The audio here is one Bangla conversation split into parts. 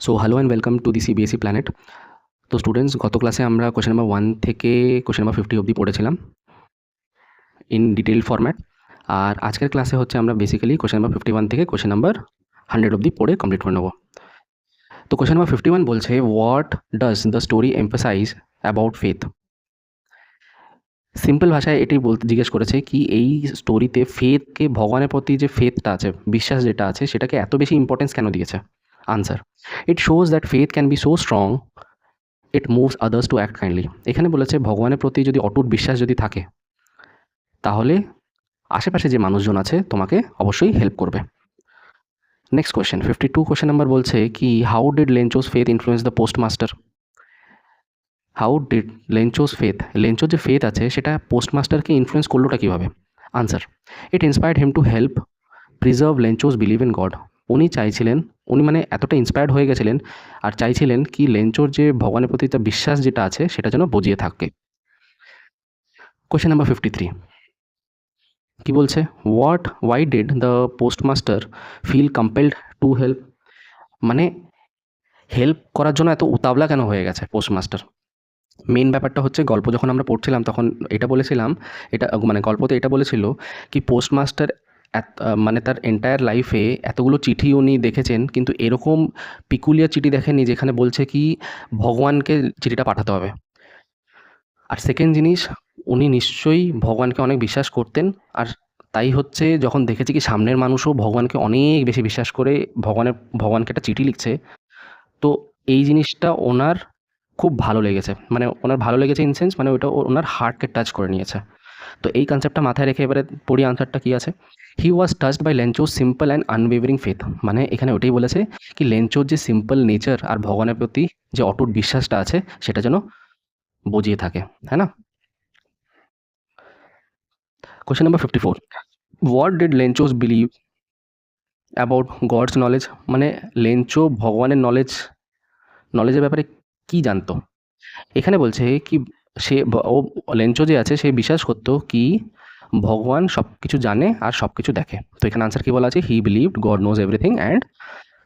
So hello and welcome to the CBSE planet. তো স্টুডেন্টস, গত ক্লাসে আমরা কোয়েশ্চেন নাম্বার 1 থেকে কোয়েশ্চেন নাম্বার 50 অবধি পড়েছিলাম ইন ডিটেইলড ফরম্যাট। আর আজকের ক্লাসে হচ্ছে আমরা বেসিক্যালি কোয়েশ্চেন নাম্বার 51 থেকে কোয়েশ্চেন নাম্বার 100 অবধি পড়ে কমপ্লিট করে নেব। তো কোয়েশ্চেন নাম্বার 51 বলছে, what does the story emphasise about faith? Simple ভাষায় এটাই জিজ্ঞেস করেছে কি এই স্টোরিতে ফেথকে, ভগবানের প্রতি যে ফেথটা আছে, বিশ্বাস যেটা আছে, সেটাকে এত বেশি ইম্পর্টেন্স কেন দিয়েছে? Answer: it shows that faith can be so strong it moves others to act kindly. এখানে বলেছে ভগবানের প্রতি যদি অটুট বিশ্বাস যদি থাকে, তাহলে আশেপাশে যে মানুষজন আছে তোমাকে অবশ্যই হেল্প করবে। নেক্সট কোয়েশ্চেন 52 কোয়েশ্চেন নাম্বার বলছে কি, how did Lencho's faith influence the postmaster? How did Lencho's faith, লেঞ্চোর যে ফেথ আছে সেটা পোস্টমাস্টারকে ইনফ্লুয়েন্স করলোটা কীভাবে? Answer: it inspired him to help preserve Lencho's belief in God. উনি মানে এতটা ইন্সপায়ার্ড হয়ে গেছিলেন আর চাইছিলেন কি লেঞ্চোর যে ভগবানের প্রতি তার বিশ্বাস যেটা আছে সেটা যেন বজিয়ে থাকে। কোয়েশ্চেন নাম্বার 53 কি বলছে, why did the postmaster feel compelled to help? মানে হেল্প করার জন্য এত উতাবলা কেন হয়ে গেছে পোস্টমাস্টার? মেন ব্যাপারটা হচ্ছে, গল্প যখন আমরা পড়ছিলাম তখন এটা বলেছিলাম, এটা মানে গল্পতে এটা বলেছিল কি পোস্টমাস্টার মানে তার এন্টায়ার লাইফে এতগুলো চিঠি উনি দেখেছেন, কিন্তু এরকম পিকুলিয়ার চিঠি দেখেননি যেখানে বলছে কি ভগবানকে চিঠিটা পাঠাতে হবে। আর সেকেন্ড জিনিস, উনি নিশ্চয়ই ভগবানকে অনেক বিশ্বাস করতেন, আর তাই হচ্ছে যখন দেখেছি কি সামনের মানুষও ভগবানকে অনেক বেশি বিশ্বাস করে ভগবানকে একটা চিঠি লিখছে, তো এই জিনিসটা ওনার খুব ভালো লেগেছে। মানে ওনার ভালো লেগেছে ইন সেন্স, মানে ওটা ওনার হার্টকে টাচ করে নিয়েছে। তো এই কনসেপ্টটা মাথায় রেখে এবারে পড়ি আনসারটা কী আছে। He was touched by Lencho's simple and unwavering faith. মানে এখানে ওটাই বলেছে কি লেঞ্চোর যে সিম্পল নেচার আর ভগবানের প্রতি যে অটুট বিশ্বাসটা আছে সেটা যেন বজিয়ে থাকে, হ্যাঁ না? Question number 54, what did Lencho's believe about God's knowledge? মানে লেঞ্চো ভগবানের নলেজের ব্যাপারে কি জানতো? এখানে বলছে কি ও লেঞ্চো যে আছে সে বিশ্বাস করতো কি ভগবান সব কিছু জানে আর সব কিছু দেখে। তো এখানে আনসার কি বলা আছে, he believed God knows everything and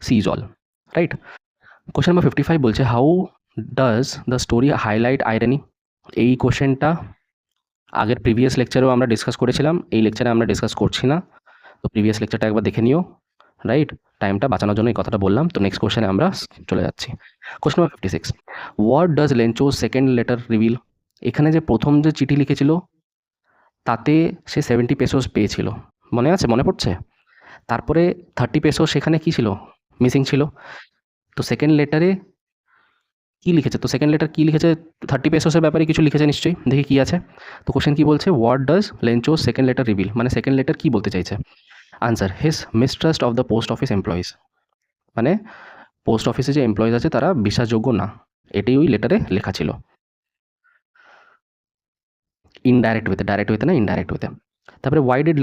sees all, right? Question number 55 বলছে, how does the story highlight irony? এই কোয়েশ্চেনটা আগের প্রিভিয়াস লেকচারেও আমরা ডিসকাস করেছিলাম, এই লেকচারে আমরা ডিসকাস করছি না। তো প্রিভিয়াস লেকচারটা একবার দেখে নিও, রাইট? টাইমটা বাঁচানোর জন্য এই কথাটা বললাম। তো নেক্সট কোয়েশ্চেনে আমরা চলে যাচ্ছি। Question number 56, what does Lencho's second letter reveal? এখানে যে প্রথম যে চিঠি লিখেছিল তাতে সে 70 পেসোস পেয়েছিল, মনে আছে, মনে পড়ছে? তারপরে 30 পেসোস সেখানে কী ছিল, মিসিং ছিল। তো সেকেন্ড লেটারে কী লিখেছে? তো সেকেন্ড লেটার কী লিখেছে? 30 পেসোসের ব্যাপারে কিছু লিখেছে নিশ্চয়ই, দেখি কী আছে। তো কোশ্চেন কী বলছে, what does Lencho's second letter reveal? মানে সেকেন্ড লেটার কী বলতে চাইছে? Answer: his mistrust of the post office employees. মানে পোস্ট অফিসে যে এমপ্লয়িজ আছে তারা বিশ্বাসযোগ্য না, এটাই ওই লেটারে লেখা ছিল। ইনডাইরেক্ট ওয়েতে, ডাইরেক্ট ওয়েতে না, ইনডাইরেক্ট ওয়েতে। তারপরে why did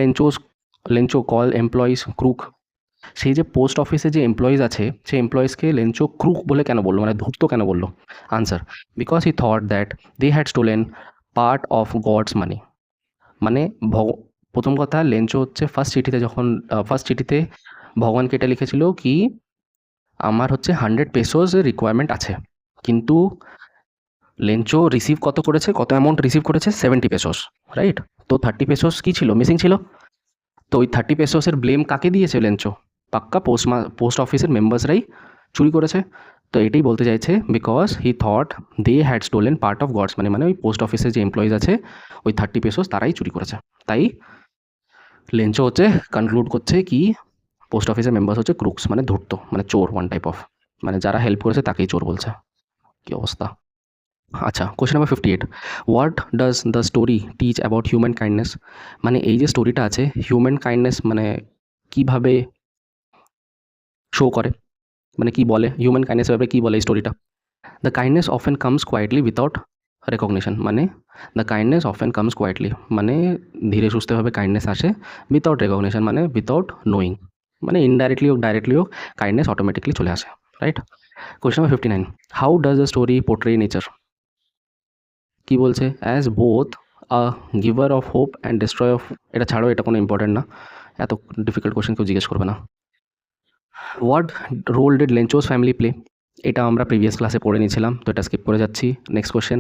Lencho call employees crook? সেই যে পোস্ট অফিসে যে এমপ্লয়িজ আছে সেই এমপ্লয়িজকে লেঞ্চো ক্রুক বলে কেন বললো, মানে ধূর্ত কেন বললো? Answer: because he thought that they had stolen part of God's money. মানে প্রথম কথা, লেঞ্চো হচ্ছে ফার্স্ট চিঠিতে ভগবানকে এটা লিখেছিল কি আমার হচ্ছে 100 পেসোস রিকোয়ারমেন্ট আছে, কিন্তু লেঞ্চো কত অ্যামাউন্ট রিসিভ করেছে? 70 পেসোস, রাইট? তো 30 পেসোস কী ছিল, মিসিং ছিল। তো ওই 30 পেসোসের ব্লেম কাকে দিয়েছে লেঞ্চো? পাক্কা পোস্ট অফিসের মেম্বার্সরাই চুরি করেছে। তো এটাই বলতে চাইছে, because he thought they had stolen part of God's মানে ওই পোস্ট অফিসের যে এমপ্লয়িজ আছে ওই 30 পেসোস তারাই চুরি করেছে। তাই লেঞ্চো হচ্ছে কনক্লুড করছে কি পোস্ট অফিসের মেম্বার্স হচ্ছে ক্রুকস, মানে ধূর্ত, মানে চোর, ওয়ান টাইপ অফ, মানে যারা হেল্প করেছে তাকেই চোর বলছে। কী অবস্থা! আচ্ছা, question number 58, what does the story teach about human kindness? মানে এই যে স্টোরিটা আছে হিউম্যান কাইন্ডনেস মানে কীভাবে শো করে, মানে কী বলে হিউম্যান কাইন্ডনেসের ব্যাপারে কী বলে এই স্টোরিটা? The kindness often comes quietly without recognition. মানে the kindness often comes quietly মানে ধীরে সুস্থেভাবে কাইন্ডনেস আসে, উইথাউট রেকগনিশন মানে উইথাউট নোয়িং, মানে ইনডাইরেক্টলি হোক ডাইরেক্টলি হোক কাইন্ডনেস অটোমেটিকলি চলে আসে, right? Question number 59, how does the story portray nature? কী বলছে, as both a giver of hope and destroy of. এটা ছাড়ো, এটা কোনো ইম্পর্টেন্ট না, এত ডিফিকাল্ট কোয়েশ্চেন কেউ জিজ্ঞেস করবে না। What role did Lencho's family play? এটা আমরা প্রিভিয়াস ক্লাসে পড়ে নিয়েছিলাম, তো এটা স্কিপ করে যাচ্ছি। Next question,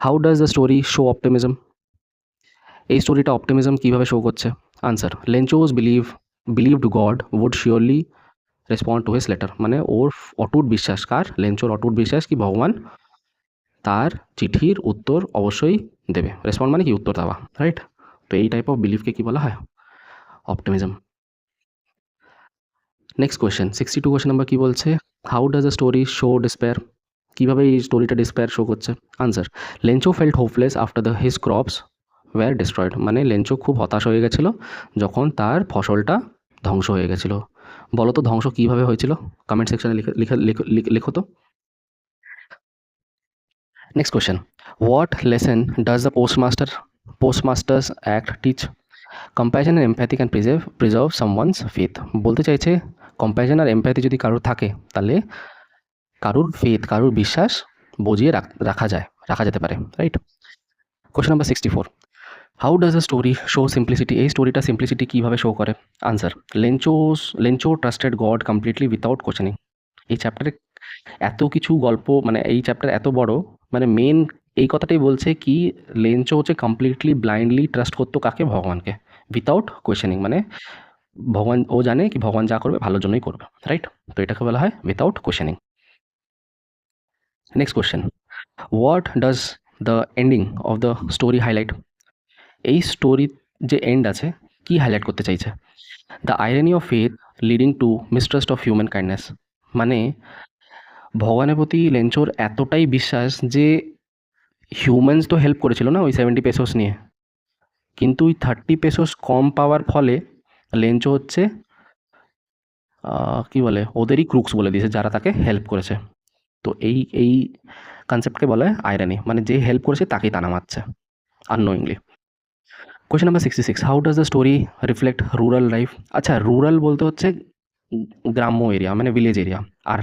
how does the story show optimism? এই স্টোরিটা অপটিমিজম কীভাবে শো করছে? Answer, Lencho's believed God would surely respond to his letter. মানে ওর অটুট বিশ্বাস, কার? লেঞ্চোর অটুট বিশ্বাস কি ভগবান তার চিঠির উত্তর অবশ্যই দেবে। রেসপন্ড মানে কি? উত্তর দেওয়া, রাইট? তো এই টাইপ অফ বিলিফকে কী বলা হয়? Optimism. Next question 62 question number কী বলছে? How does the story show despair? কীভাবে এই স্টোরিটা ডিসপেয়ার শো করছে? Answer, Lencho felt hopeless after the his crops were destroyed. মানে লেঞ্চো খুব হতাশ হয়ে গেছিলো যখন তার ফসলটা ধ্বংস হয়ে গেছিলো। বলো তো ধ্বংস কীভাবে হয়েছিল? কমেন্ট সেকশনে লিখো তো। Next question, what lesson does the postmaster's act teach? Compassion and empathy can preserve someone's faith. বলতে চাইছে কম্প্যাশন আর এমপ্যাথি যদি কারোর থাকে তাহলে কারুর কারুর বিশ্বাস বজিয়ে রাখা যেতে পারে, right? Question number 64, how does the story show simplicity? এই স্টোরিটা সিম্পলিসিটি কীভাবে শো করে? Answer, Lencho trusted god completely without questioning. এই চ্যাপ্টারে এত কিছু গল্প, মানে এই চ্যাপ্টার এত বড়, মানে মেন এই কথাটাই বলছে কি লেঞ্চো হচ্ছে কমপ্লিটলি ব্লাইন্ডলি ট্রাস্ট করতো কাকে? ভগবানকে, উইথাউট কোয়েশ্চেনিং। মানে ভগবান, ও জানে কি ভগবান যা করবে ভালোর জন্যই করবে, রাইট? তো এটাকে বলা হয় without questioning. Next question, what does the ending of the story highlight? এই স্টোরির যে এন্ড আছে কি হাইলাইট করতে চাইছে? The irony of faith leading to mistrust of human kindness. মানে ভগবানের প্রতি লেঞ্চোর এতটাই বিশ্বাস যে হিউম্যানস তো হেল্প করেছিল না ওই 70 পেসোস নিয়ে, কিন্তু ওই 30 পেসোস কম পাওয়ার ফলে লেঞ্চো হচ্ছে কি বলে ওদেরই ক্রুক্স বলে দিয়েছে যারা তাকে হেল্প করেছে। তো এই কনসেপ্টকে বলা হয় আইরানি, মানে যে হেল্প করেছে তাকেই তানা মারছে unknowingly. Question number 66, how does the story reflect rural life? আচ্ছা, রুরাল বলতে হচ্ছে গ্রাম্য এরিয়া, মানে ভিলেজ এরিয়া। আর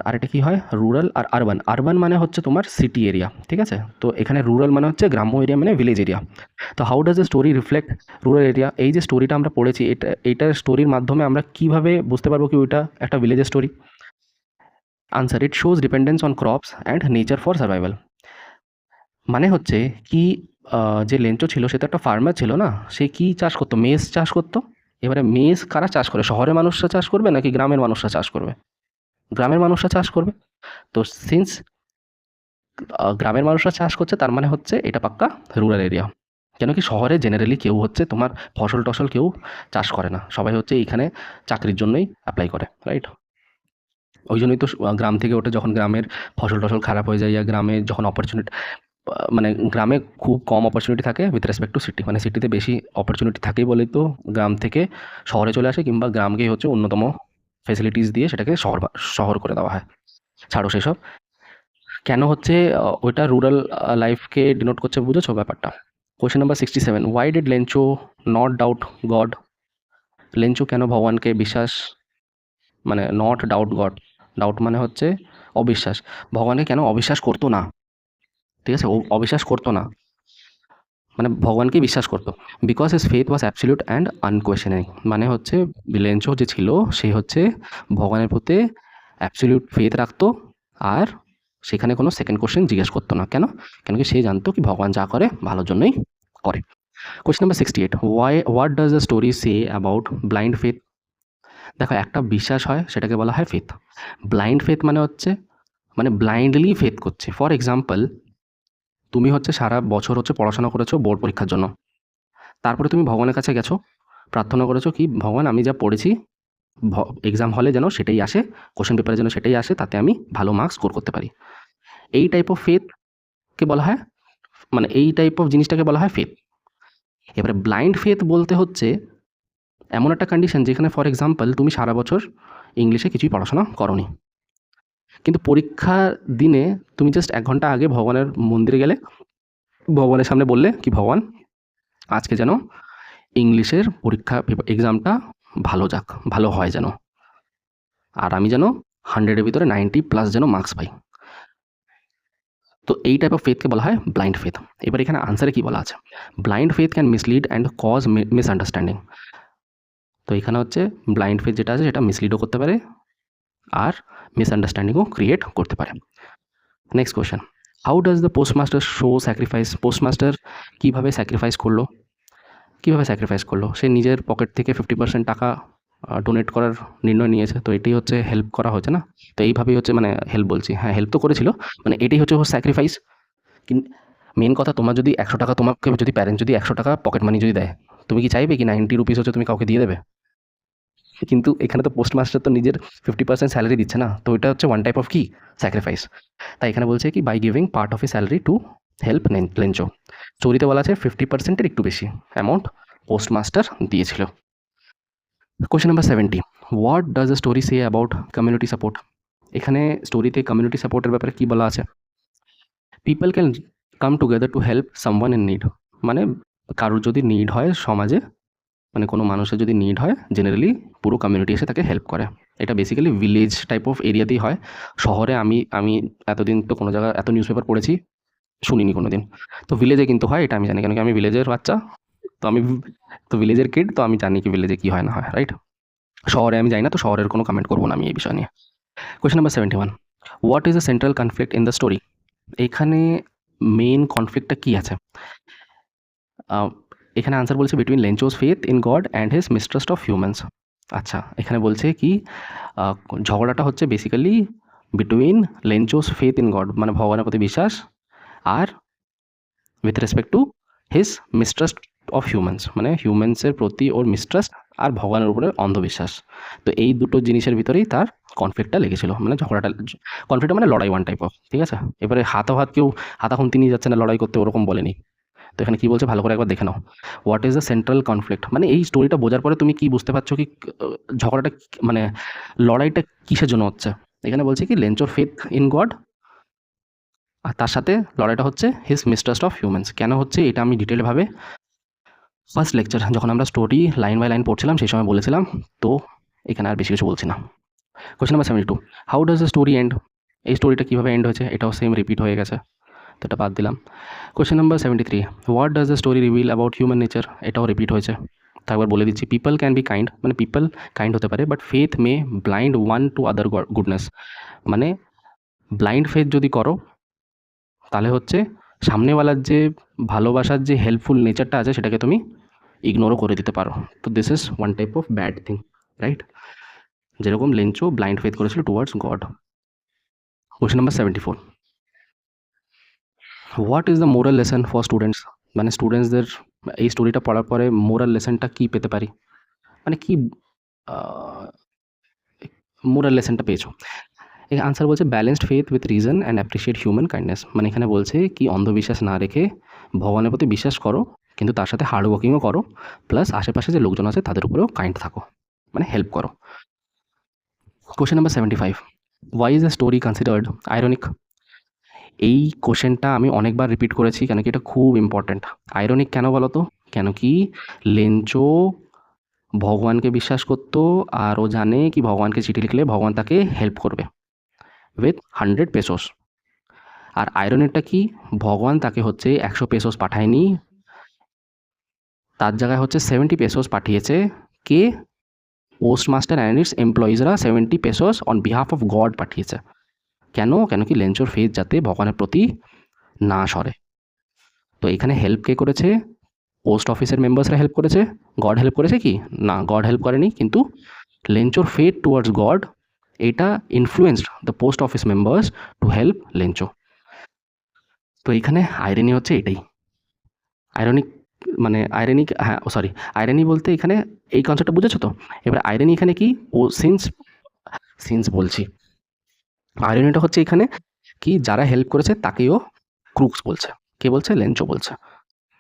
আর এটা কী হয়? রুরাল আর আরবান। আরবান মানে হচ্ছে তোমার সিটি এরিয়া, ঠিক আছে? তো এখানে রুরাল মানে হচ্ছে গ্রাম্য এরিয়া, মানে ভিলেজ এরিয়া। তো how does the story reflect rural area? এই যে স্টোরিটা আমরা পড়েছি, এইটার স্টোরির মাধ্যমে আমরা কীভাবে বুঝতে পারবো কি ওইটা একটা ভিলেজের story? Answer, it shows dependence on crops and nature for survival. মানে হচ্ছে কি যে লেঞ্চো ছিল সে তো একটা ফার্মার ছিল না, সে কি চাষ করতো? মেজ চাষ করতো। এবারে মেজ কারা চাষ করে? শহরের মানুষরা চাষ করবে নাকি গ্রামের মানুষরা চাষ করবে? গ্রামের মানুষরা চাষ করবে। তো সিন্স গ্রামের মানুষরা চাষ করছে, তার মানে হচ্ছে এটা পাক্কা রুরাল এরিয়া। কেন কি শহরে জেনারেলি কেউ হচ্ছে তোমার ফসল টসল কেউ চাষ করে না, সবাই হচ্ছে এইখানে চাকরির জন্যই অ্যাপ্লাই করে, রাইট? ওই জন্যই তো গ্রাম থেকে ওঠে যখন গ্রামের ফসল টসল খারাপ হয়ে যায়, ইয়া গ্রামে যখন অপরচুনিটি, মানে গ্রামে খুব কম অপরচুনিটি থাকে উইথ রেসপেক্ট টু সিটি, মানে সিটিতে বেশি অপরচুনিটি থাকেই বলেই তো গ্রাম থেকে শহরে চলে আসে, কিংবা গ্রামকেই হচ্ছে অন্যতম ফেসিলিটিস দিয়ে সেটাকে শহর করে দেওয়া হয়। ছাড়ো সেসব। কেন হচ্ছে ওইটা রুরাল লাইফকে ডিনোট করছে, বুঝেছো ব্যাপারটা? Question number 67, why did Lencho not doubt god? Lencho কেন ভগবানকে মানে নট ডাউট গড, ডাউট মানে হচ্ছে অবিশ্বাস, ভগবানকে কেন অবিশ্বাস করতো না? ঠিক আছে, ও অবিশ্বাস করতো না, মানে ভগবানকে বিশ্বাস করতো। Because his faith was absolute and unquestioning. মানে হচ্ছে লেঞ্চো যে ছিল সে হচ্ছে ভগবানের প্রতি অ্যাবসলিউট ফেথ রাখতো, আর সেখানে কোনো সেকেন্ড কোশ্চেন জিজ্ঞেস করতো না। কেন? কেন কি সে জানতো কি ভগবান যা করে ভালোর জন্যই করে। Question number 68, what does the story say about blind faith? দেখো, একটা বিশ্বাস হয় সেটাকে বলা হয় ফেথ। ব্লাইন্ড ফেথ মানে হচ্ছে মানে ব্লাইন্ডলি ফেথ করছে। ফর এক্সাম্পল, তুমি হচ্ছে সারা বছর হচ্ছে পড়াশোনা করেছো বোর্ড পরীক্ষার জন্য, তারপরে তুমি ভগবানের কাছে গেছো, প্রার্থনা করেছো কি ভগবান আমি যা পড়েছি এক্সাম হলে যেন সেটাই আসে, কোশ্চেন পেপারে যেন সেটাই আসে, তাতে আমি ভালো মার্কস স্কোর করতে পারি। এই টাইপ অফ ফেথকে বলা হয়, মানে এই টাইপ অফ জিনিসটাকে বলা হয় ফেথ। এবারে ব্লাইন্ড ফেথ বলতে হচ্ছে এমন একটা কন্ডিশন যেখানে ফর এক্সাম্পল তুমি সারা বছর ইংলিশে কিছুই পড়াশোনা করোনি, কিন্তু পরীক্ষার দিনে তুমি জাস্ট 1 ঘন্টা আগে ভগবানের মন্দিরে গেলে, ভগবানের সামনে বললে কি ভগবান আজকে যেন ইংলিশের পরীক্ষা এক্সামটা ভালো যাক, ভালো হয় যেন, আর আমি যেন 100-এর ভিতরে 90+ যেন মার্কস পাই। তো এই টাইপ অফ ফেথকে বলা হয় ব্লাইন্ড ফেথ। এবার এখানে আনসারে কি বলা আছে? Blind faith can mislead and cause misunderstanding. তো এখানে হচ্ছে ব্লাইন্ড ফেথ যেটা আছে সেটা মিসলিডও করতে পারে আর মিসআন্ডারস্ট্যান্ডিংও ক্রিয়েট করতে পারে। Next question, how does the postmaster show sacrifice? Postmaster কীভাবে স্যাক্রিফাইস করলো? কীভাবে স্যাক্রিফাইস করলো? সে নিজের পকেট থেকে 50% টাকা ডোনেট করার নির্ণয় নিয়েছে, তো এটাই হচ্ছে হেল্প করা হয়েছে না? তো এইভাবেই হচ্ছে, মানে হেল্প বলছি, হ্যাঁ হেল্প তো করেছিল, মানে এটাই হচ্ছে ওর স্যাক্রিফাইস। মেন কথা, তোমার যদি 100 টাকা, তোমাকে যদি প্যারেন্ট যদি 100 টাকা পকেট মানি যদি দেয়, তুমি কি চাইবে কি 90 রুপিস হচ্ছে তুমি কাউকে দিয়ে দেবে? কিন্তু এখানে তো পোস্টমাস্টার তো নিজের 50% স্যালারি দিচ্ছে না, তো এটা হচ্ছে ওয়ান টাইপ অফ কি স্যাক্রিফাইস। তাই এখানে বলছে কি by giving part of a salary to help Lencho. স্টোরিতে বলা আছে 50%-এর একটু বেশি অ্যামাউন্ট পোস্টমাস্টার দিয়েছিল। Question number 70, what does the story say about community support? এখানে স্টোরিতে কমিউনিটি সাপোর্টের ব্যাপারে কি বলা আছে? People can come together to help someone in need, মানে কারোর যদি নিড হয় সমাজে, মানে কোনো মানুষের যদি নিড হয়, জেনারেলি পুরো কমিউনিটি এসে তাকে হেল্প করে। এটা বেসিক্যালি ভিলেজ টাইপ অফ এরিয়াতেই হয়। শহরে আমি এতদিন তো কোনো জায়গায় এত নিউজ পেপার পড়েছি, শুনিনি কোনো দিন। তো ভিলেজে কিন্তু হয়, এটা আমি জানি, কেন কি আমি ভিলেজের বাচ্চা, তো আমি তো ভিলেজের কিড, তো আমি জানি কি ভিলেজে কী হয় না হয়, রাইট? শহরে আমি যাই না, তো শহরের কোনো কমেন্ট করবো না আমি এই বিষয় নিয়ে। Question number 71, what is the central conflict in the story? এখানে মেন কনফ্লিক্টটা কী আছে? এখানে আনসার বলছে between Lencho's faith in God and his mistrust of humans. আচ্ছা, এখানে বলছে কি ঝগড়াটা হচ্ছে basically between Lencho's faith in God, মানে ভগবানের প্রতি বিশ্বাস, আর with respect to his mistrust of humans, মানে হিউম্যানসের প্রতি ওর মিসট্রাস্ট আর ভগবানের উপরে অন্ধবিশ্বাস। তো এই দুটো জিনিসের ভিতরেই তার কনফ্লিক্টটা লেগেছিল, মানে ঝগড়াটা, কনফ্লিক্টটা মানে লড়াই ওয়ান টাইপ অফ, ঠিক আছে? এবারে হাতাহাত কেউ হাতাখুন্তি নিয়ে যাচ্ছে না লড়াই করতে, ওরকম বলেনি। তো এখানে কী বলছে ভালো করে একবার দেখে নাও। What is the central conflict, মানে এই স্টোরিটা বোঝার পরে তুমি কি বুঝতে পারছো কি ঝগড়াটা মানে লড়াইটা কিসের জন্য হচ্ছে? এখানে বলছে কি লেঞ্চোর ফেথ ইন গড, আর তার সাথে লড়াইটা হচ্ছে হিজ মিসট্রাস্ট অফ হিউম্যানস। কেন হচ্ছে এটা আমি ডিটেলভাবে ফার্স্ট লেকচার যখন আমরা স্টোরি লাইন বাই লাইন পড়ছিলাম সেই সময় বলেছিলাম, তো এখানে আর বেশি কিছু বলছি না। Question number 72, how does the story end? এই স্টোরিটা কীভাবে এন্ড হয়েছে, এটাও সেম রিপিট হয়ে গেছে, তো এটা বাদ দিলাম। Question number 73, what does the story reveal about human nature? এটাও রিপিট হয়েছে, তো একবার বলে দিচ্ছি। পিপল ক্যান বি কাইন্ড, মানে পিপল কাইন্ড হতে পারে, but faith May blind one to other goodness, মানে ব্লাইন্ড ফেথ যদি করো তাহলে হচ্ছে সামনেওয়ালার যে ভালোবাসার যে হেল্পফুল নেচারটা আছে সেটাকে তুমি ইগনোরও করে দিতে পারো। তো this is one type of bad thing, right? যেরকম লেঞ্চো ব্লাইন্ড ফেথ করেছিল towards god. Question number 74, what is the moral lesson for students? মানে স্টুডেন্টসদের এই স্টোরিটা পড়ার পরে মোরাল লেসনটা কী পেতে পারি, মানে কি মোরাল লেসনটা পেয়েছো? এই আনসার বলছে balanced faith with reason and appreciate human kindness, মানে এখানে বলছে কি অন্ধবিশ্বাস না রেখে ভগবানের প্রতি বিশ্বাস করো, কিন্তু তার সাথে হার্ড ওয়ার্কিংও করো, প্লাস আশেপাশে যে লোকজন আছে তাদের উপরেও কাইন্ড থাকো, মানে হেল্প করো। Question number 75, why is the story considered ironic? এই কোশ্চেনটা আমি অনেকবার রিপিট করেছি, কেন কি এটা খুব ইম্পর্ট্যান্ট। আইরনিক কেন বলো তো? কেন কি লেঞ্চো ভগবানকে বিশ্বাস করতো, আর ও জানে কি ভগবানকে চিঠি লিখলে ভগবান তাকে হেল্প করবে উইথ 100 পেসোস। আর আয়রনেরটা কি, ভগবান তাকে হচ্ছে 100 পেসোস পাঠায়নি, তার জায়গায় হচ্ছে 70 পেসোস পাঠিয়েছে। কে? পোস্টমাস্টার অ্যান্ড ইটস এমপ্লয়িজরা 70 pesos on behalf of God পাঠিয়েছে। কেন? কেন কি লেঞ্চোর ফেথ যাতে ভগবানের প্রতি না সরে। তো এখানে হেল্প কে করেছে? পোস্ট অফিসের মেম্বার্সরা হেল্প করেছে। গড হেল্প করেছে কি? না, গড হেল্প করেনি, কিন্তু লেঞ্চোর ফেথ টুয়ার্ডস গড, এটা influenced the post office members two help Lencho. তো এখানে আইরনি হচ্ছে এটাই। আইরনিক মানে আইরনিক, হ্যাঁ সরি, আইরনি বলতে এখানে এই কনসেপ্টটা বুঝেছো তো? এবার আইরনি এখানে কি, ও সিন্স বলছি, আইরনিটা হচ্ছে এখানে কি যারা হেল্প করেছে তাকেও ক্রুকস বলছে। কে বলছে? লেঞ্চো বলছে।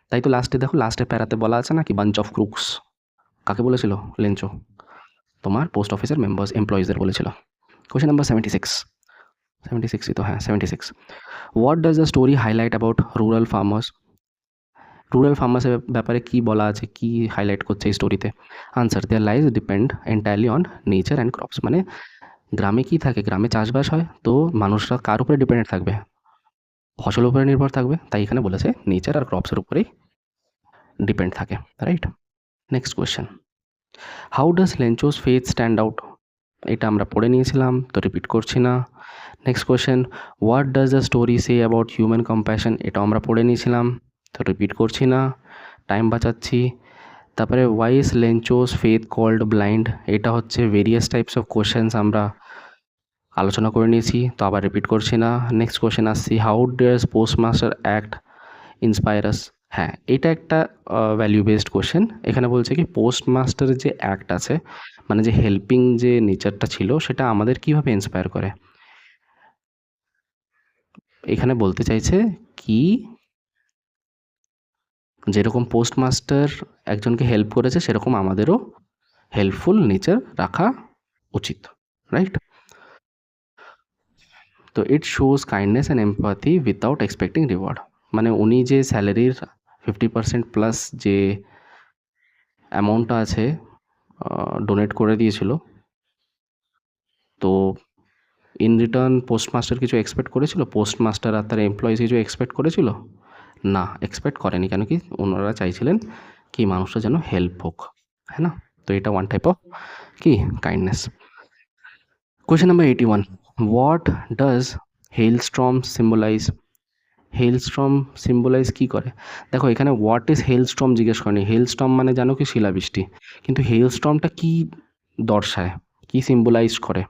তাই তো লাস্টে দেখো, লাস্টে প্যারাতে বলা আছে না কি বাঞ্চ অফ ক্রুকস, কাকে বলেছিল? লেঞ্চো, তোমার পোস্ট অফিসের মেম্বার্স এমপ্লয়িজদের বলেছিল। কোয়েশ্চেন নাম্বার 76ই তো, হ্যাঁ 76, what does the story highlight about rural farmers? Rural ফার্মার্সের ব্যাপারে কী বলা আছে, কী হাইলাইট করছে এই স্টোরিতে? Answer, their life depend entirely on nature and crops, মানে গ্রামে কী থাকে, গ্রামে চাষবাস হয়, তো মানুষরা কার উপরে ডিপেন্ডেন্ট থাকবে? ফসলের উপরে নির্ভর থাকবে। তাই এখানে বলেছে নেচার আর ক্রপসের উপরেই ডিপেন্ড থাকে, right? Next question, how does Lencho's faith stand out? এটা আমরা পড়ে নিয়েছিলাম, তো রিপিট করছি না। Next question, what does the story say about human compassion, এটাও আমরা পড়ে নিয়েছিলাম, তো রিপিট করছি না, টাইম বাঁচাচ্ছি। তারপরে why is Lencho's faith called blind, এটা হচ্ছে ভেরিয়াস টাইপস অফ কোয়েশ্চেন্স আমরা আলোচনা করে নিয়েছি, তো আবার রিপিট করছি না। নেক্সট কোয়েশ্চেন আসছি, হাউ ডাজ পোস্টমাস্টার অ্যাক্ট ইন্সপায়ারাস, হ্যাঁ এটা একটা ভ্যালু বেসড কোয়েশ্চেন। এখানে বলছে কি পোস্টমাস্টারের যে অ্যাক্ট আছে, মানে যে হেল্পিং যে নেচারটা ছিল, সেটা আমাদের কিভাবে ইন্সপায়ার করে। এখানে বলতে চাইছে কি, যেরকম পোস্টমাস্টার একজনকে হেল্প করেছে, সেরকম আমাদেরও হেল্পফুল নেচার রাখা উচিত, রাইট। তো it shows kindness and empathy without expecting reward, মানে উনি যে স্যালারির 50% প্লাস যে অ্যামাউন্টটা আছে ডোনেট করে দিয়েছিল, তো ইন রিটার্ন পোস্টমাস্টার কিছু এক্সপেক্ট করেছিল, পোস্টমাস্টার আর তার এমপ্লয়িজ কিছু এক্সপেক্ট করেছিল না, এক্সপেক্ট করেনি, কেন কি ওনারা চাইছিলেন কি মানুষটা যেন হেল্প হোক, হ্যাঁ না। তো এটা ওয়ান টাইপ অফ কি kindness. Question number 81, what does hailstorm symbolize, hailstorm symbolize কী করে। দেখো এখানে হোয়াট ইজ হেলস্টর্ম জিজ্ঞেস করেনি, হেলস্টর্ম মানে জানো কি শিলাবৃষ্টি, কিন্তু হেলস্টর্মটা কী দর্শায়, কী সিম্বলাইজ করে,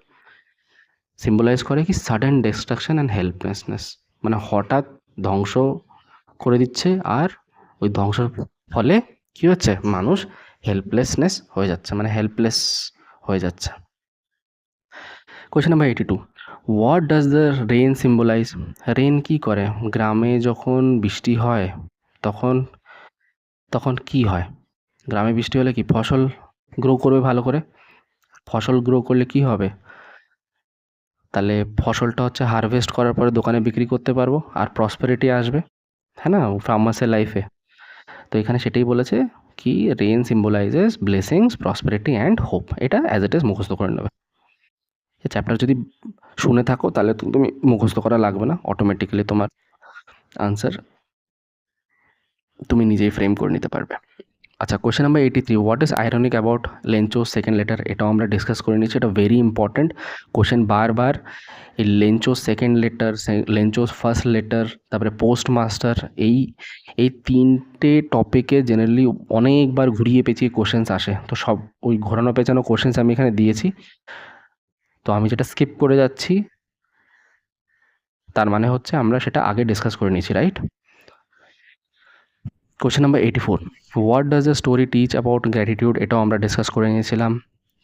সিম্বলাইজ করে কি সাডেন ডিস্ট্রাকশন অ্যান্ড হেল্পলেসনেস, মানে হঠাৎ ধ্বংস করে দিচ্ছে, আর ওই ধ্বংসের ফলে কী হচ্ছে, মানুষ হেল্পলেসনেস হয়ে যাচ্ছে, মানে হেল্পলেস হয়ে যাচ্ছে। Question number 82, what does the rain symbolize, rain কী করে, গ্রামে যখন বৃষ্টি হয় তখন তখন কি হয়, গ্রামে বৃষ্টি হলে কি ফসল গ্রো করবে ভালো করে, ফসল গ্রো করলে কি হবে, তাহলে ফসলটা হচ্ছে হারভেস্ট করার পরে দোকানে বিক্রি করতে পারবো আর প্রসপেরিটি আসবে, হ্যাঁ না, ফার্মার্সের লাইফে। তো এখানে সেটাই বলেছে কি rain symbolises blessings prosperity and hope, এটা অ্যাজ ইট ইজ মুখস্থ করে নেবে। এই চ্যাপ্টার যদি শুনে থাকো তাহলে তুমি মুখস্থ করা লাগবে না, অটোমেটিক্যালি তোমার আনসার তুমি নিজেই ফ্রেম করে নিতে পারবে। আচ্ছা, question number 83, what is ironic about Lencho's second letter, এটাও আমরা ডিসকাস করে নিচ্ছি, এটা ভেরি ইম্পর্ট্যান্ট কোয়েশ্চেন, বারবার এই লেঞ্চোস সেকেন্ড লেটার, লেঞ্চোস ফার্স্ট লেটার, তারপরে পোস্ট মাস্টার, এই তিনটে টপিকে জেনারেলি অনেকবার ঘুরিয়ে পেঁচিয়ে কোশ্চেন্স আসে, তো সব ওই ঘোরানো পেঁচানো কোশ্চেন্স আমি এখানে দিয়েছি, তো আমি যেটা স্কিপ করে যাচ্ছি তার মানে হচ্ছে আমরা সেটা আগে ডিসকাস করে নিয়েছি, right. Question number 84, what does the story teach about gratitude, এটাও আমরা ডিসকাস করে নিয়েছিলাম।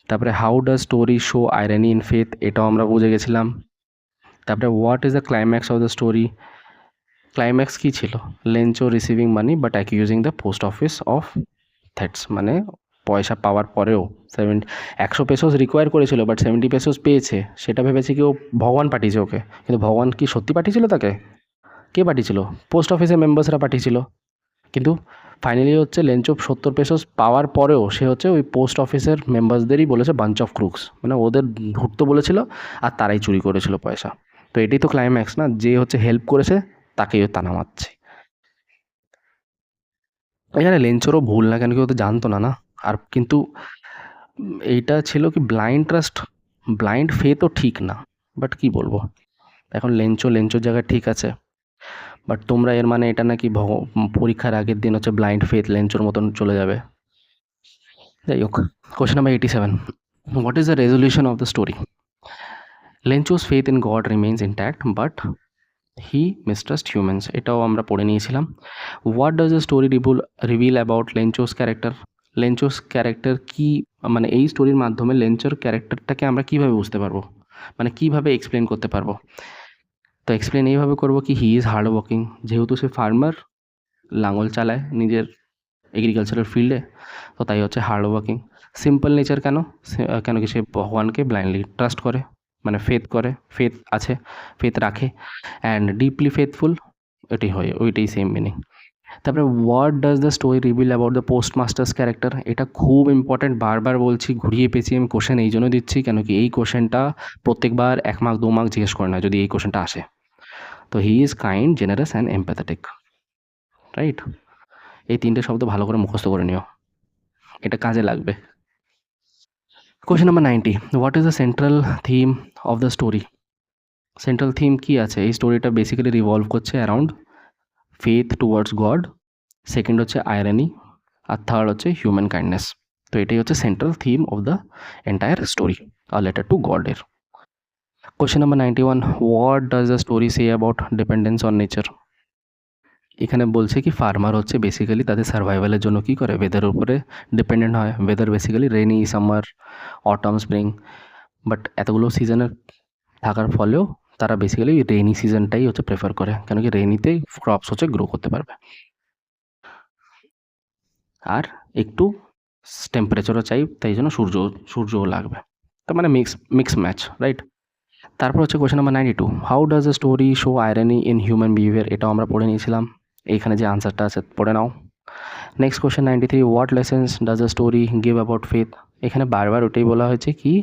তারপরে how does story show irony in faith, এটাও আমরা বুঝে গেছিলাম। তারপরে what is the climax of the story, climax কী ছিল, Lencho receiving money but accusing the post office of that's, মানে পয়সা পাওয়ার পরেও 100 পেসোস রিকোয়ার করেছিল বাট 70 পেসোস পেয়েছে, সেটা ভেবেছে কি ও ভগবান পাঠিয়েছে ওকে, কিন্তু ভগবান কি সত্যি পাঠিয়েছিল তাকে, কে পাঠিয়েছিল, পোস্ট অফিসের মেম্বার্সরা পাঠিয়েছিল, কিন্তু ফাইনালি হচ্ছে লেঞ্চো 70 পেসোস পাওয়ার পরেও সে হচ্ছে ওই পোস্ট অফিসের মেম্বার্সদেরই বলেছে বাঞ্চ অফ ক্রুকস, মানে ওদের ধূর্ত বলেছিল আর তারাই চুরি করেছিল পয়সা। তো এটাই তো ক্লাইম্যাক্স না, যে হচ্ছে হেল্প করেছে তাকেই তানা মারছে। এখানে লেঞ্চোরও ভুল না, কেন কি ও তো জানতো না না, আর কিন্তু এইটা ছিল কি ব্লাইন্ড ট্রাস্ট, ব্লাইন্ড ফেথও ঠিক না, বাট কি বলবো, এখন লেঞ্চোর জায়গায় ঠিক আছে, বাট তোমরা এর মানে এটা নাকি পরীক্ষার আগের দিন হচ্ছে ব্লাইন্ড ফেথ লেঞ্চোর মতন চলে যাবে। যাই হোক, question number 87, what is the resolution of the story, Lencho's faith in God remains intact but he mistrust humans, এটাও আমরা পড়ে নিয়েছিলাম। What does the story reveal about Lencho's character, Lencho's character কি, মানে এই স্টোরির মাধ্যমে লেঞ্চোর ক্যারেক্টারটাকে আমরা কীভাবে বুঝতে পারবো, মানে কীভাবে এক্সপ্লেন করতে পারবো। তো এক্সপ্লেন এইভাবে করবো কি হি ইজ হার্ড ওয়ার্কিং, যেহেতু সে ফার্মার, লাঙল চালায় নিজের এগ্রিকালচারাল ফিল্ডে, তো তাই হচ্ছে হার্ড ওয়ার্কিং। সিম্পল নেচার কেন, কেন কি সে ভগবানকে ব্লাইন্ডলি ট্রাস্ট করে, মানে ফেথ করে, ফেথ আছে, ফেথ রাখে, অ্যান্ড ডিপলি ফেথফুল, এটাই হয়, ওইটাই সেম মিনিং। তারপরে what does the story reveal about the post masters character, এটা খুব ইম্পর্ট্যান্ট, বারবার বলছি, ঘুরিয়ে পেঁচিয়ে আমি কোশ্চেন এই জন্য দিচ্ছি, কেন কি এই কোশ্চেনটা প্রত্যেকবার 1 মার্ক 2 মার্ক জিজ্ঞেস করে না যদি এই কোশ্চেনটা আসে। তো he is kind, generous and empathetic, right. এই 3টে শব্দ ভালো করে মুখস্থ করে নিও, এটা কাজে লাগবে। Question number 90, what is the central theme of the story? Central theme কী আছে? এই স্টোরিটা বেসিক্যালি রিভলভ করছে around faith towards God, second হচ্ছে আয়রনি, আর থার্ড হচ্ছে হিউম্যান কাইন্ডনেস। তো এটাই হচ্ছে central theme of the entire story, a letter to গডের। Question number 91, what does the story say about dependence on nature? এখানে বলছে কি ফার্মার হচ্ছে বেসিক্যালি তাদের সার্ভাইভালের জন্য কী করে, ওয়েদারের উপরে ডিপেন্ডেন্ট হয়। Weather basically rainy, summer, autumn, spring, but এতগুলো সিজনের থাকার ফলেও তারা বেসিক্যালি রেইনি সিজনটাই হচ্ছে প্রেফার করে, কেন কি রেইনিতেই ক্রপস হচ্ছে গ্রো করতে পারবে, আর একটু টেম্পারেচারও চাই, তাই জন্য সূর্যও লাগবে। তার মানে মিক্স ম্যাচ, রাইট? তারপর হচ্ছে question number 92, how does the story show irony in human behaviour? এটাও আমরা পড়ে নিয়েছিলাম, এইখানে যে আনসারটা আছে পড়ে নাও। Next question 93, what lessons does the story give about faith? এখানে বারবার ওটাই বলা হয়েছে কি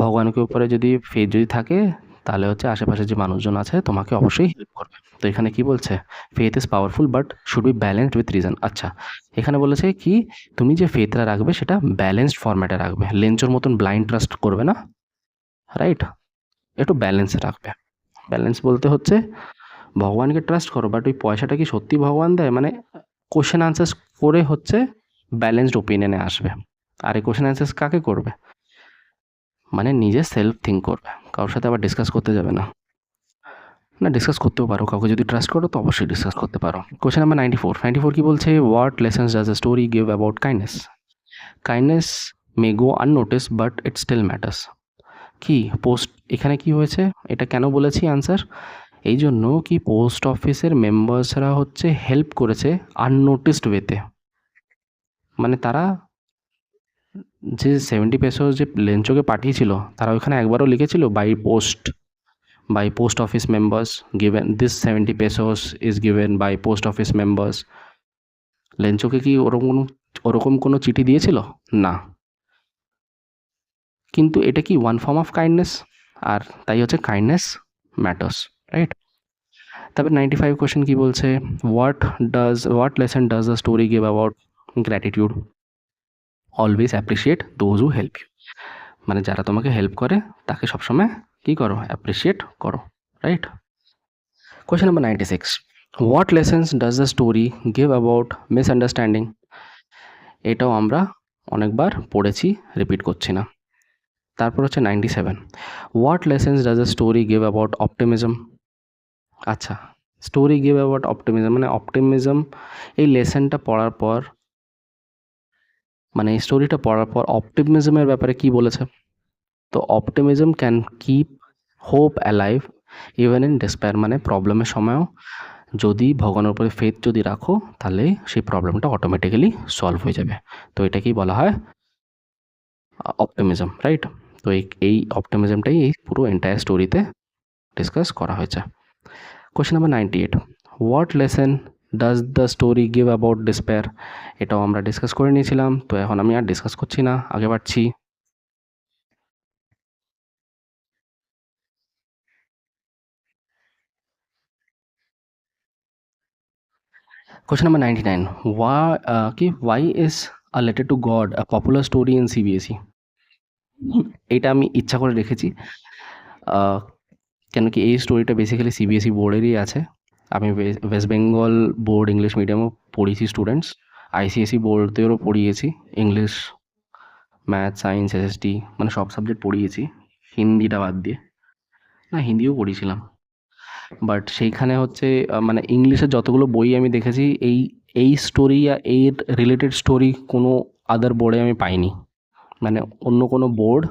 ভগবানকে উপরে যদি ফেথ যদি থাকে তাহলে হচ্ছে আশেপাশে যে মানুষজন আছে তোমাকে অবশ্যই হেল্প করবে। তো এখানে কি বলছে, faith is powerful but should be balanced with reason. আচ্ছা, এখানে বলেছে কি তুমি যে ফেথটা রাখবে সেটা ব্যালেন্সড ফরম্যাটে রাখবে, লেঞ্চোর মতন ব্লাইন্ড ট্রাস্ট করবে না, রাইট? একটু ব্যালেন্সে রাখবে। ব্যালেন্স বলতে হচ্ছে ভগবানকে ট্রাস্ট করো, বাট ওই পয়সাটা কি সত্যি ভগবান দেয়, মানে কোশ্চেন আনসার্স করে হচ্ছে ব্যালেন্সড ওপিনিয়নে আসবে। আর এই কোশ্চেন আনসার্স কাকে করবে, মানে নিজে সেলফ থিঙ্ক করবে, কারোর সাথে আবার ডিসকাস করতে যাবে না। না, ডিসকাস করতেও পারো, কাউকে যদি ট্রাস্ট করো তো অবশ্যই ডিসকাস করতে পারো। কোয়েশ্চেন নাম্বার 94 কি বলছে, what lessons does the story give about kindness? Kindness may go unnoticed but it still matters. কি পোস্ট, এখানে কি হয়েছে, এটা কেন বলেছি আনসার, এই জন্য কি পোস্ট অফিসের মেম্বার্সরা হচ্ছে হেল্প করেছে আননোটিসড ওয়েতে, মানে তারা যে 70 পেসোস যে লেঞ্চোকে পাঠিয়েছিল তারা ওইখানে একবারও লিখেছিল by post office members given this 70 pesos is given by post office members? লেঞ্চোকে কি ওরকম কোনো চিঠি দিয়েছিল? না, কিন্তু এটা কি ওয়ান ফর্ম অফ কাইন্ডনেস, আর তাই হচ্ছে কাইন্ডনেস ম্যাটার্স, রাইট? তারপর 95 কোয়েশ্চেন কি বলছে, what lesson does the story give about gratitude? Always appreciate those who help you, মানে যারা তোমাকে হেল্প করে তাকে সবসময় কী করো, অ্যাপ্রিসিয়েট করো, right? Question number 96, what lessons does the story give about misunderstanding? এটাও আমরা অনেকবার পড়েছি, রিপিট করছি না। তারপর হচ্ছে 97, what lessons does the story give about optimism? আচ্ছা, স্টোরি গিভ অ্যাবাউট অপটিমিজম মানে অপটিমিজম, এই লেসনটা পড়ার পর মানে এই স্টোরিটা পড়ার পর অপটিমিজমের ব্যাপারে কি বলেছে? তো optimism can keep hope alive even in despair, মানে প্রবলেমের সময়ও যদি ভগবানের উপরে ফেথ যদি রাখো তাহলে সেই প্রবলেমটা অটোমেটিক্যালি সলভ হয়ে যাবে। তো এটাকেই বলা হয় অপটিমিজম, রাইট? তো এই অপটিমিজমটাই এই পুরো এন্টায়ার স্টোরিতে ডিসকাস করা হয়েছে। Question number 98, what lesson does the story give about despair? এটাও আমরা ডিসকাস করে নিয়েছিলাম, তো এখন আমি আর ডিসকাস করছি না, আগে বাড়ছি। Question number 99. Why is A Letter to God a popular story in CBSE? এটা আমি ইচ্ছা করে রেখেছি, কেন কি এই স্টোরিটা বেসিক্যালি সিবিএসই বোর্ডেরই আছে। আমি ওয়েস্ট বেঙ্গল বোর্ড ইংলিশ মিডিয়ামও পড়িয়েছি স্টুডেন্টস, আইসিএসই বোর্ডদেরও পড়িয়েছি, ইংলিশ, ম্যাথ, সায়েন্স, এসএসটি, মানে সব সাবজেক্ট পড়িয়েছি, হিন্দিটা বাদ দিয়ে। না, হিন্দিও পড়িয়েছিলাম, বাট সেইখানে হচ্ছে মানে ইংলিশের যতগুলো বই আমি দেখেছি এই স্টোরি আর এর রিলেটেড স্টোরি কোনো আদার বোর্ডে আমি পাইনি, মানে অন্য কোনো বোর্ড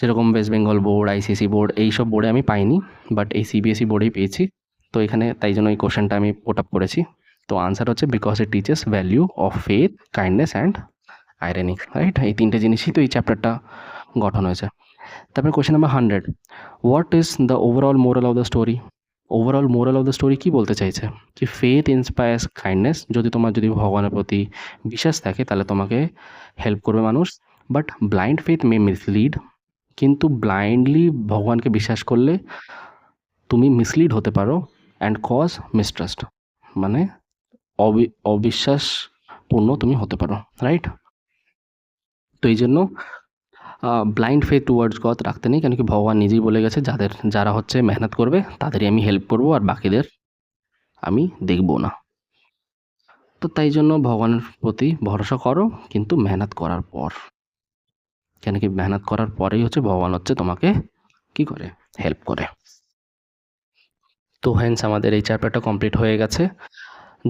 যেরকম West Bengal board, ICSE board, এইসব বোর্ডে আমি পাইনি, বাট এই সিবিএসই বোর্ডেই পেয়েছি। তো এখানে তাই জন্য এই কোশ্চেনটা আমি পুট আপ করেছি। তো আনসার হচ্ছে because it teaches value of faith, kindness and irony, right? এই তিনটে জিনিসই তো এই চ্যাপ্টারটা গঠন হয়েছে। তারপরে question number 100, what is the overall moral of the story? Overall moral of the story কী বলতে চাইছে, কি ফেথ ইন্সপায়ার্স কাইন্ডনেস, যদি ভগবানের প্রতি বিশ্বাস থাকে তাহলে তোমাকে হেল্প করবে মানুষ, but blind faith May mislead, কিন্তু ব্লাইন্ডলি ভগবানকে বিশ্বাস করলে তুমি মিসলিড হতে পারো, অ্যান্ড কজ মিসট্রাস্ট, মানে অবিশ্বাসপূর্ণ তুমি হতে পারো, রাইট? তো এই জন্য ব্লাইন্ড ফেথ টুয়ার্ডস গড রাখতে নেই, কেন কি ভগবান নিজেই বলে গেছে যারা হচ্ছে মেহনত করবে তাদেরই আমি হেল্প করবো, আর বাকিদের আমি দেখবো না। তো তাই জন্য ভগবানের প্রতি ভরসা করো, কিন্তু মেহনত করার পর, কেন কি মেহনত করার পরেই হচ্ছে ভগবান হচ্ছে তোমাকে কি করে, হেল্প করে। তো হেন্স আমাদের এই চ্যাপ্টারটা কমপ্লিট হয়ে গেছে।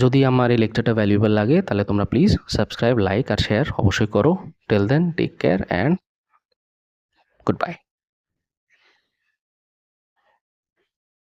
যদি আমার এই লেকচারটা ভ্যালুয়েবল লাগে তাহলে তোমরা প্লিজ সাবস্ক্রাইব, লাইক আর শেয়ার অবশ্যই করো। Till then take care and good bye.